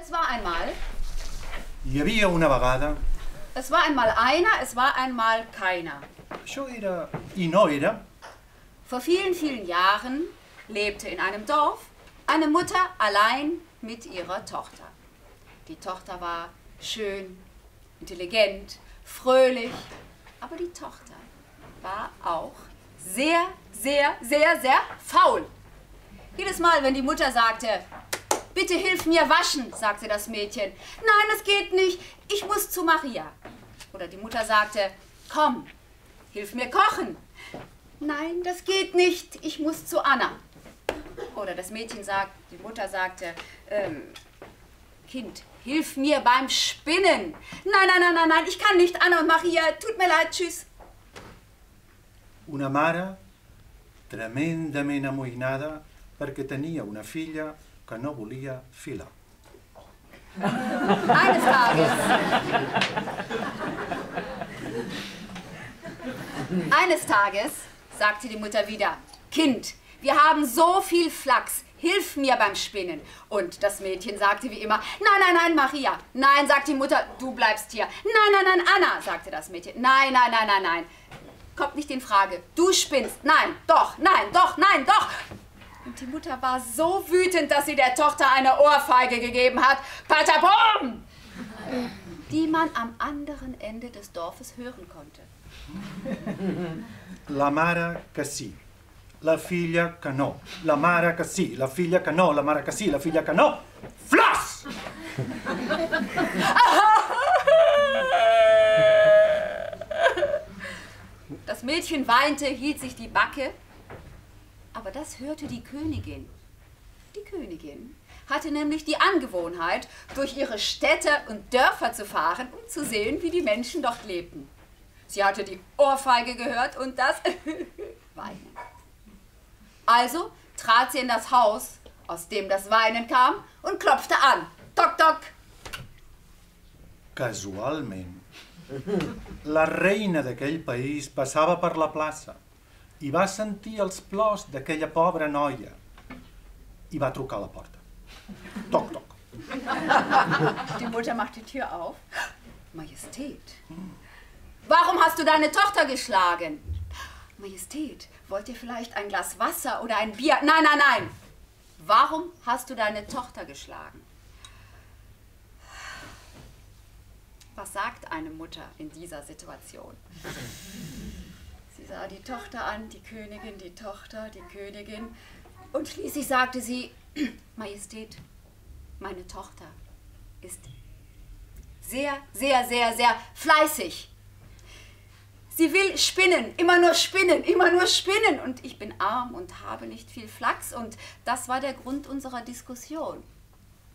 Es war einmal. Hi havia una vegada. Es war einmal einer, es war einmal keiner. Això era i no era. Vor vielen, vielen Jahren lebte in einem Dorf eine Mutter allein mit ihrer Tochter. Die Tochter war schön, intelligent, fröhlich, aber die Tochter war auch sehr, sehr, sehr, sehr faul. Jedes Mal, wenn die Mutter sagte, bitte hilf mir waschen, sagte das Mädchen, nein, es geht nicht, ich muss zu Maria. Oder die Mutter sagte, komm, hilf mir kochen. Nein, das geht nicht, ich muss zu Anna. Oder das Mädchen sagt, die Mutter sagte, Kind, hilf mir beim Spinnen. Nein, nein, nein, nein, nein, ich kann nicht, Anna und Maria, tut mir leid, tschüss. Una mare tremendament amoïnada perquè tenia una filla que no volia filar. Eines Tages sagte die Mutter wieder, Kind, wir haben so viel Flachs, hilf mir beim Spinnen. Und das Mädchen sagte wie immer, nein, nein, nein, Maria. Nein, sagt die Mutter, du bleibst hier. Nein, nein, nein, Anna, sagte das Mädchen. Nein, nein, nein, nein, nein. Kommt nicht in Frage. Du spinnst. Nein, doch, nein, doch, nein, doch. Und die Mutter war so wütend, dass sie der Tochter eine Ohrfeige gegeben hat. Patapum! Die man am anderen Ende des Dorfes hören konnte. La mare que sí, la filla que no. La mare que sí, la filla que no. La mare que sí, la filla que no. Flash! Das Mädchen weinte, hielt sich die Backe, aber das hörte die Königin. Die Königin hatte nämlich die Angewohnheit, durch ihre Städte und Dörfer zu fahren, um zu sehen, wie die Menschen dort lebten. Sie hatte die Ohrfeige gehört und das Weinen. Also trat sie in das Haus, aus dem das Weinen kam, und klopfte an. Toc, toc. Casualment, la reina d'aquell país passava per la plaça i va sentir els plors d'aquella pobra noia i va trucar a la porta. Toc, toc. Die Mutter macht die Tür auf. Majestät, warum hast du deine Tochter geschlagen? Majestät, wollt ihr vielleicht ein Glas Wasser oder ein Bier? Nein, nein, nein. Warum hast du deine Tochter geschlagen? Was sagt eine Mutter in dieser Situation? Sie sah die Tochter an, die Königin, die Tochter, die Königin. Und schließlich sagte sie, Majestät, meine Tochter ist sehr, sehr, sehr, sehr fleißig. Sie will spinnen, immer nur spinnen, immer nur spinnen. Und ich bin arm und habe nicht viel Flachs. Und das war der Grund unserer Diskussion.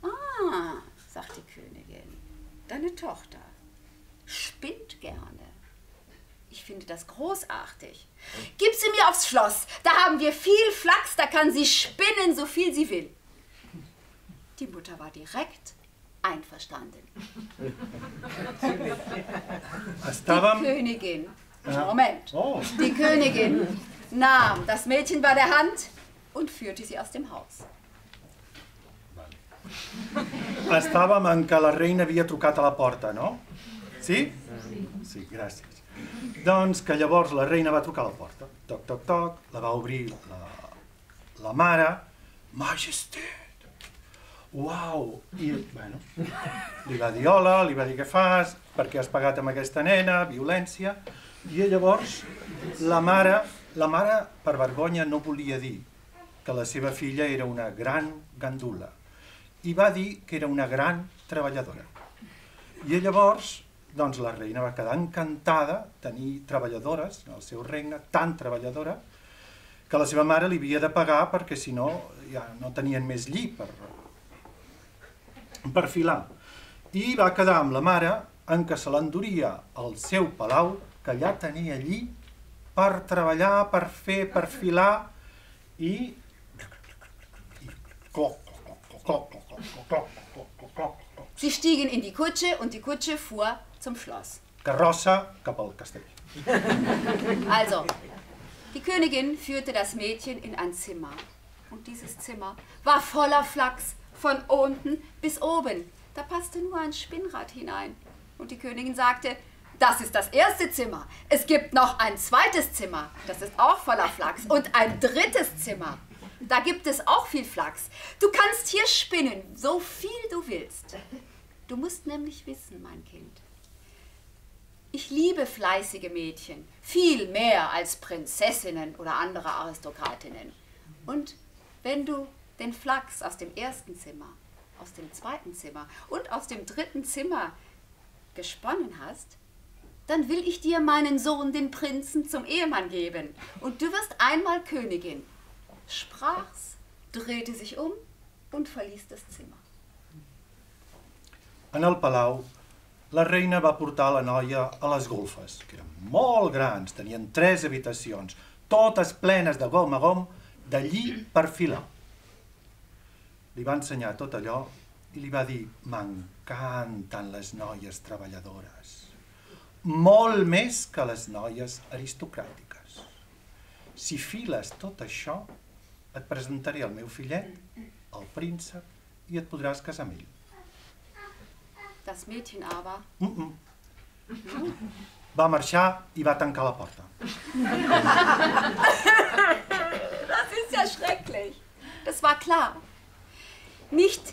Ah, sagt die Königin, deine Tochter spinnt gerne. Ich finde das großartig. Gib sie mir aufs Schloss. Da haben wir viel Flachs, da kann sie spinnen, so viel sie will. Die Mutter war direkt einverstanden. Die Königin, Moment, die Königin nahm das Mädchen bei der Hand und führte sie aus dem Haus. Estàvem en que la reina havia trucat a la porta, no? Sí? Sí, gràcies. Doncs que llavors la reina va trucar a la porta. Toc, toc, toc, la va obrir la mare. Majestat! Uau! I, bueno, li va dir hola, li va dir què fas, per què has pagat amb aquesta nena, violència. I llavors la mare, per vergonya, no volia dir que la seva filla era una gran gandula. I va dir que era una gran treballadora. I llavors, doncs, la reina va quedar encantada de tenir treballadores en el seu regne, tan treballadora, que la seva mare li havia de pagar perquè, si no, ja no tenien més lli per filar. I va quedar amb la mare en què se l'enduria al seu palau, que allà tenia lli per treballar, per fer, per filar, i Sie stiegen in die Kutsche und die Kutsche fuhr zum Schloss. Carrossa cap al castell. Also, die Königin führte das Mädchen in ein Zimmer. Und dieses Zimmer war voller Flachs, von unten bis oben. Da passte nur ein Spinnrad hinein. Und die Königin sagte, das ist das erste Zimmer. Es gibt noch ein zweites Zimmer. Das ist auch voller Flachs. Und ein drittes Zimmer. Da gibt es auch viel Flachs. Du kannst hier spinnen, so viel du willst. Du musst nämlich wissen, mein Kind, ich liebe fleißige Mädchen, viel mehr als Prinzessinnen oder andere Aristokratinnen. Und wenn du den Flachs aus dem ersten Zimmer, aus dem zweiten Zimmer und aus dem dritten Zimmer gesponnen hast, dann will ich dir meinen Sohn, den Prinzen, zum Ehemann geben. Und du wirst einmal Königin. Sprach's, drehte sich um und verließ das Zimmer. En el palau, la reina va portar la noia a les golfes, que eren molt grans, tenien 3 habitacions, totes plenes de gom a gom, de lli per filar. Li va ensenyar tot allò i li va dir, m'encanten les noies treballadores, molt més que les noies aristocràtiques. Si files tot això, et presentaré el meu fillet, el príncep, i et podràs casar amb ell. Das Mädchen aber Va marxar i va tancar la porta. Das ist ja schrecklich. Das war klar. Nicht,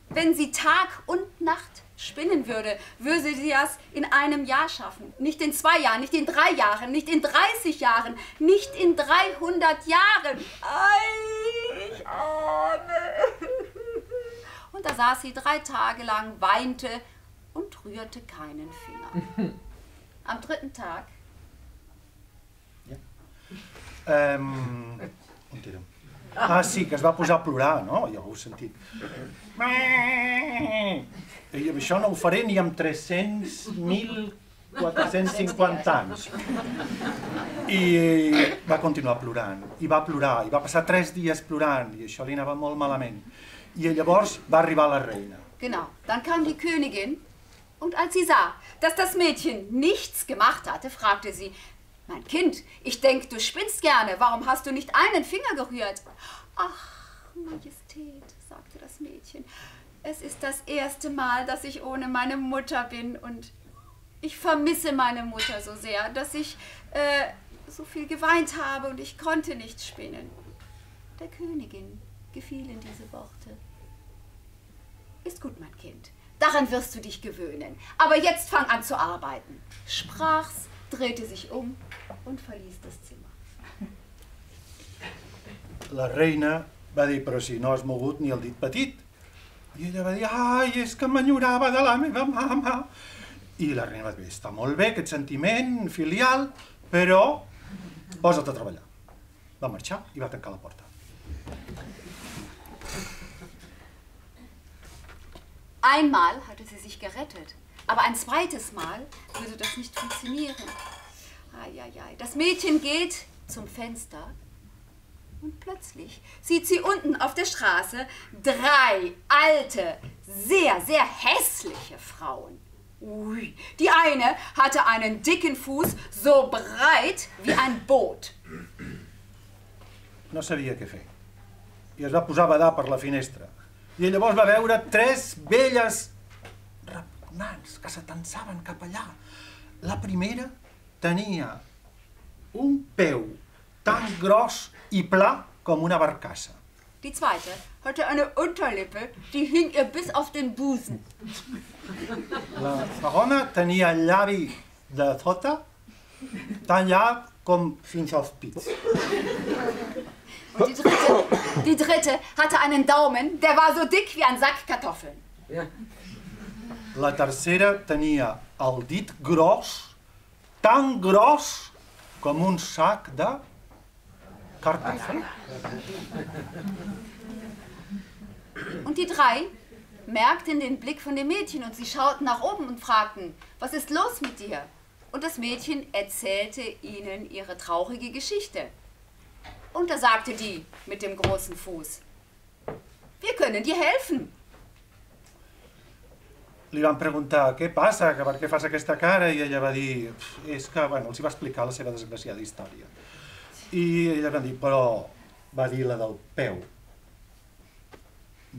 wenn sie Tag und Nacht spinnen würde, würde sie das in einem Jahr schaffen. Nicht in 2 Jahren, nicht in 3 Jahren, nicht in 30 Jahren, nicht in 300 Jahren. Ei, ich ahne. Und da saß sie 3 Tage lang, weinte und rührte keinen Finger. Am 3. Tag... On érem? Ah, sí, que es va posar a plorar, no? Ja ho heu sentit. I això no ho faré ni amb 300.450 anys. I va continuar plorant, i va plorar, i va passar 3 dies plorant, i això li anava molt malament. I llavors va arribar la reina. Genau, dann kam die Königin und als sie sah, dass das Mädchen nichts gemacht hatte, fragte sie, mein Kind, ich denke, du spinnst gerne, warum hast du nicht einen Finger gerührt? Ach, Majestät, sagte das Mädchen, es ist das erste Mal, dass ich ohne meine Mutter bin und ich vermisse meine Mutter so sehr, dass ich so viel geweint habe und ich konnte nicht spinnen. Der Königin gefielen diese Worte. Ist gut, mein Kind, daran wirst du dich gewöhnen, aber jetzt fang an zu arbeiten, sprach's, drehte sich um und verließ das Zimmer. La reina va dir, però si no has mogut ni el dit petit. I ella va dir, ai, és que m'enyorava de la meva mama. I la reina va dir, està molt bé aquest sentiment filial, però posa't a treballar. Va marxar i va tancar la porta. Einmal hatte sie sich gerettet, aber ein zweites Mal würde das nicht funktionieren. Eieiei. Das Mädchen geht zum Fenster und plötzlich sieht sie unten auf der Straße 3 alte, sehr, sehr hässliche Frauen. Ui, die eine hatte einen dicken Fuß, so breit wie ein Boot. No sabia què fer. I es va posar a badar per la finestra. I llavors va veure 3 velles repugnants que s'atansaven cap allà. La primera tenia un peu tan gros i pla com una barcassa. Die zweite hatte eine Unterlippe, die hing ihr bis auf den Busen. La segona tenia el llavi de sota tan llarg com fins als pits. Und die dritte hatte einen Daumen, der war so dick wie ein Sack Kartoffeln. La tercera tenia el dit gros, tan gros com un sac de Kartoffeln. Und die 3 merkten den Blick von dem Mädchen und sie schauten nach oben und fragten, was ist los mit dir? Und das Mädchen erzählte ihnen ihre traurige Geschichte. Und da sagte die mit dem großen Fuß, wir können dir helfen. Li van preguntar, què passa, que per què fas aquesta cara? I ella va dir, és que, bueno, els va explicar la seva desgraciada història. I ella va dir, però, va dir la del peu,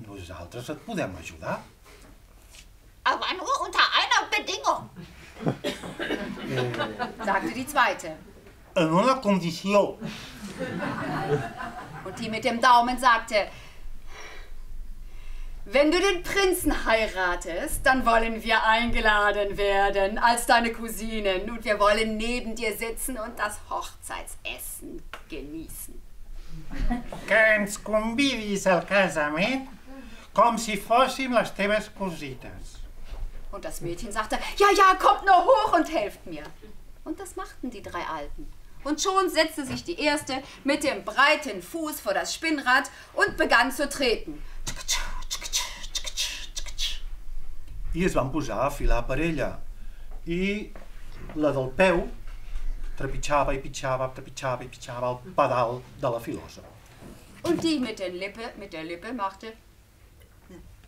nosaltres et podem ajudar. sagte die zweite. En una condició. Und die mit dem Daumen sagte, wenn du den Prinzen heiratest, dann wollen wir eingeladen werden als deine Cousinen und wir wollen neben dir sitzen und das Hochzeitsessen genießen. Que ens convidis al casament com si fóssim les teves cosites. Und das Mädchen sagte, ja, ja, kommt nur hoch und helft mir. Und das machten die drei Alten. Und schon setzte sich die erste mit dem breiten Fuß vor das Spinnrad und begann zu treten. I es van posar a filar per ella. I la del peu trepitjava i pitjava el pedal de la filosa. Und die mit der Lippe machte,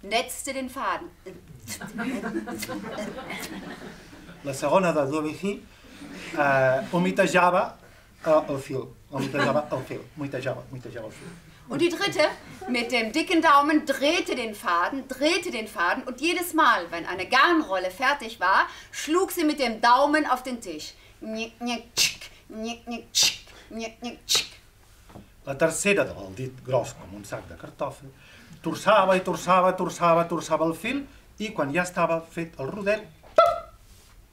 netzte den Faden. La segona de Dorothy humitejava el fil. Humitejava el fil. Und die dritte mit dem dicken Daumen drehte den Faden und jedes Mal, wenn eine Garnrolle fertig war, schlug sie mit dem Daumen auf den Tisch. Nick, nick, tschick, nick, nick, tschick, nick, nick, tschick. La tercera, del dit gros com un sac de cartòfol, torçava el fil i quan ja estava fet el rodet,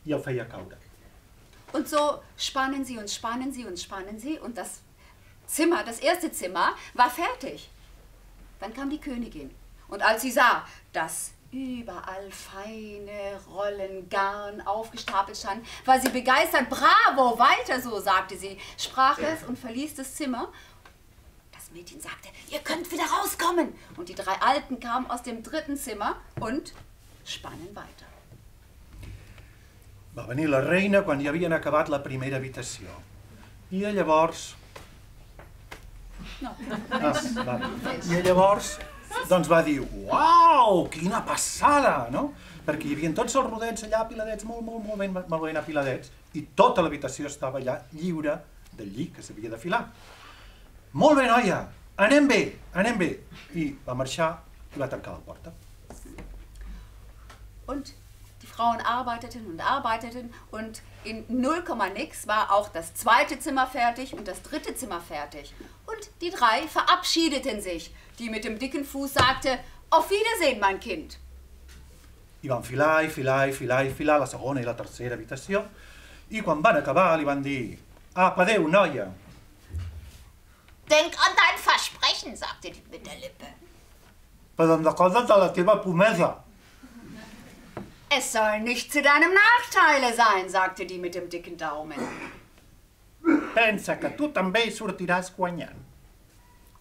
i el feia caure. Und so spannen sie und das Zimmer, das erste Zimmer, war fertig. Dann kam die Königin und als sie sah, dass überall feine Rollen Garn aufgestapelt standen, war sie begeistert. Bravo, weiter so, sagte sie, sprach es und verließ das Zimmer. Das Mädchen sagte, ihr könnt wieder rauskommen. Und die drei Alten kamen aus dem dritten Zimmer und spannen weiter. Va venir la reina quan ja havien acabat la primera habitació. I llavors... I llavors doncs va dir, uau, quina passada, no? Perquè hi havia tots els rodets allà apiladets, molt ben apiladets, i tota l'habitació estava allà lliure del lli que s'havia de filar. Molt bé, noia, anem bé. I va marxar i va tancar la porta. Und die Frauen arbeiteten und in 0, nix war auch das zweite Zimmer fertig und das dritte Zimmer fertig. Und die drei verabschiedeten sich. Die mit dem dicken Fuß sagte, auf Wiedersehen, mein Kind. I van filar la segona i la tercera habitació i quan van acabar li van dir, adéu, noia. Denk an dein Versprechen, sagte die mit der Lippe. Però recorda't de la teva promesa. Es soll nicht zu deinem Nachteile sein, sagte die mit dem dicken Daumen. Pensa que tu també hi sortiràs guanyant.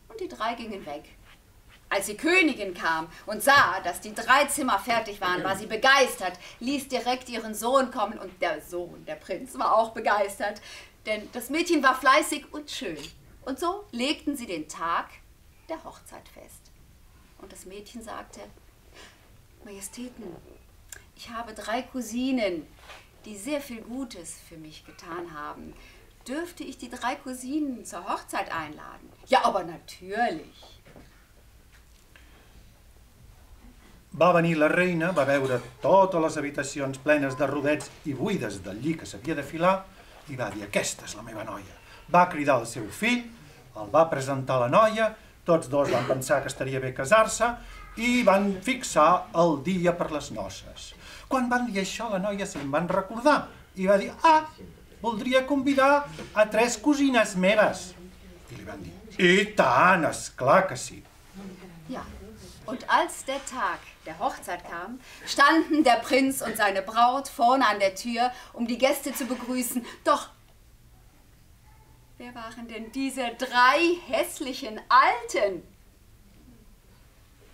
Und die drei gingen weg. Als die Königin kam und sah, dass die 3 Zimmer fertig waren, war sie begeistert, ließ direkt ihren Sohn kommen und der Sohn, der Prinz, war auch begeistert, denn das Mädchen war fleißig und schön. Und so legten sie den Tag der Hochzeit fest. Und das Mädchen sagte, Majestäten, ich habe 3 Cousinen, die sehr viel Gutes für mich getan haben. Dürfte ich die 3 Cousinen zur Hochzeit einladen? Ja, aber natürlich. Va venir la reina, va veure totes les habitacions plenes de rodets i buides del lli que s'havia de filar i va dir, aquesta és la meva noia. Va cridar el seu fill, el va presentar a la noia, tots dos van pensar que estaria bé casar-se i van fixar el dia per les noces. Quan van dir això, la noia se'n van recordar i va dir, voldria convidar a 3 cosines meves. I li van dir, i tant, esclar que sí. Ja, und als der Tag der Hochzeit kam, standen der Prinz und seine Braut vorne an der Tür, um die Gäste zu begrüßen. Doch wer waren denn diese 3 hässlichen Alten?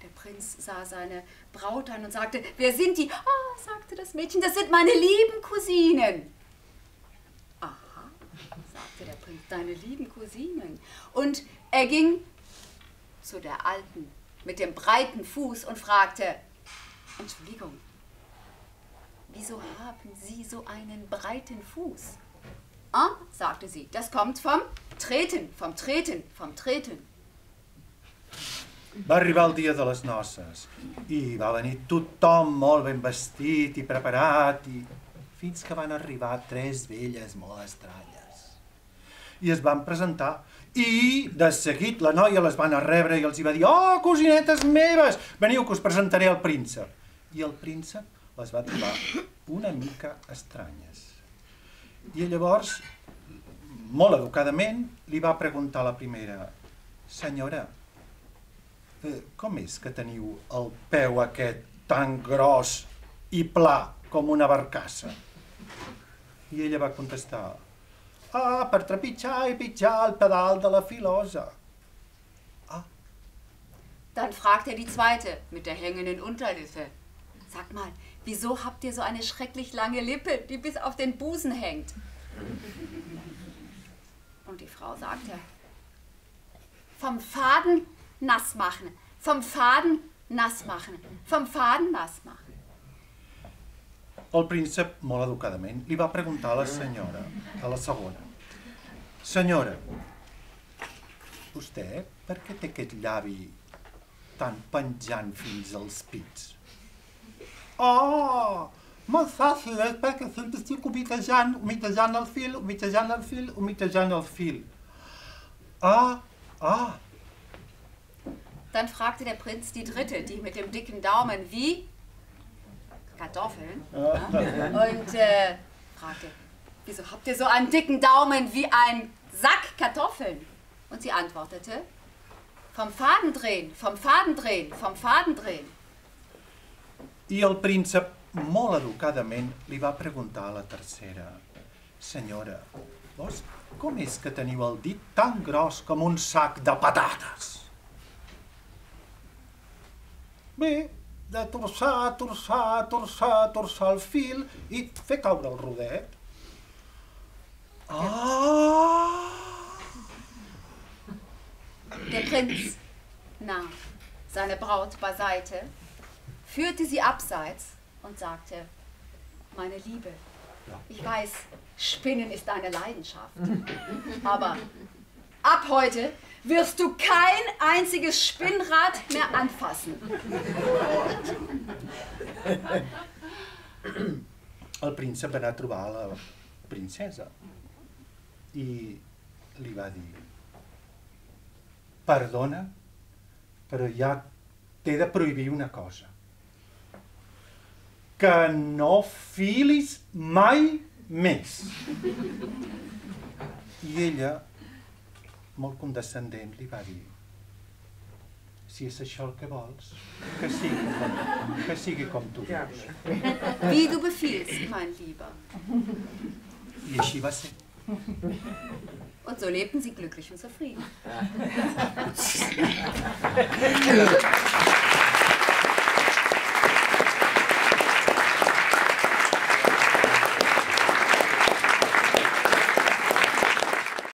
Der Prinz sah seine Braut an und sagte, wer sind die? Sagte das Mädchen, das sind meine lieben Cousinen. Aha, sagte der Prinz, deine lieben Cousinen. Und er ging zu der Alten mit dem breiten Fuß und fragte, Entschuldigung, wieso haben Sie so einen breiten Fuß? Sagte sie, das kommt vom Treten. Va arribar el dia de les noces i va venir tothom molt ben vestit i preparat i fins que van arribar 3 velles molt estranyes. I es van presentar i de seguit la noia les van a rebre i els hi va dir: «Oh, cosinetes meves, veniu que us presentaré el príncep». I el príncep les va trobar una mica estranyes. I llavors, molt educadament, li va preguntar a la primera: «Senyora, com és que teniu el peu aquest tan gros i pla com una barcassa?» I ella va contestar: «Ah, per trepitjar i pitjar el pedal de la filosa». Ah. Dann fragt die zweite mit der hängenden Unterlippe: «Sag mal, wieso habt ihr so eine schrecklich lange Lippe, die bis auf den Busen hängt?» Und die Frau sagte: «Vom Faden nass machen, vom Faden nass machen, vom Faden nass machen». El príncep, molt educadament, li va preguntar a la senyora, a la segona: «Senyora, vostè per què té aquest llavi tan penjant fins als pits?» Oh, molt fàcil, és perquè sempre estic humitejant el fil, humitejant el fil, humitejant el fil. Ah. Dann fragte der Prinz die dritte, die mit dem dicken Daumen wie Kartoffeln, und fragte: «Wieso habt ihr so einen dicken Daumen wie ein Sack Kartoffeln?» Und sie antwortete: «Vom Faden drehen, vom Faden drehen, vom Faden drehen». I el príncep, molt educadament, li va preguntar a la tercera: «Senyora, vos com és que teniu el dit tan gros com un sac de patates?» Bé, de torçar el fil i fer caure el rodet. Ah! Der Prinz nahm seine Braut beiseite, führte sie abseits und sagte: «Meine Liebe, ich weiß, Spinnen ist eine Leidenschaft, aber ab heute wirst du kein einziges Spinnrad mehr anfassen.» El príncep va anar a trobar la princesa i li va dir: «Perdona, però ja t'he de prohibir una cosa. Que no filis mai més». I ella, molt condescendent, li va dir: «Si és això el que vols, que sigui com tu dius». Wie du befiehlst, mein Lieber. I així va ser. Und so lebten sie glücklich und zufrieden.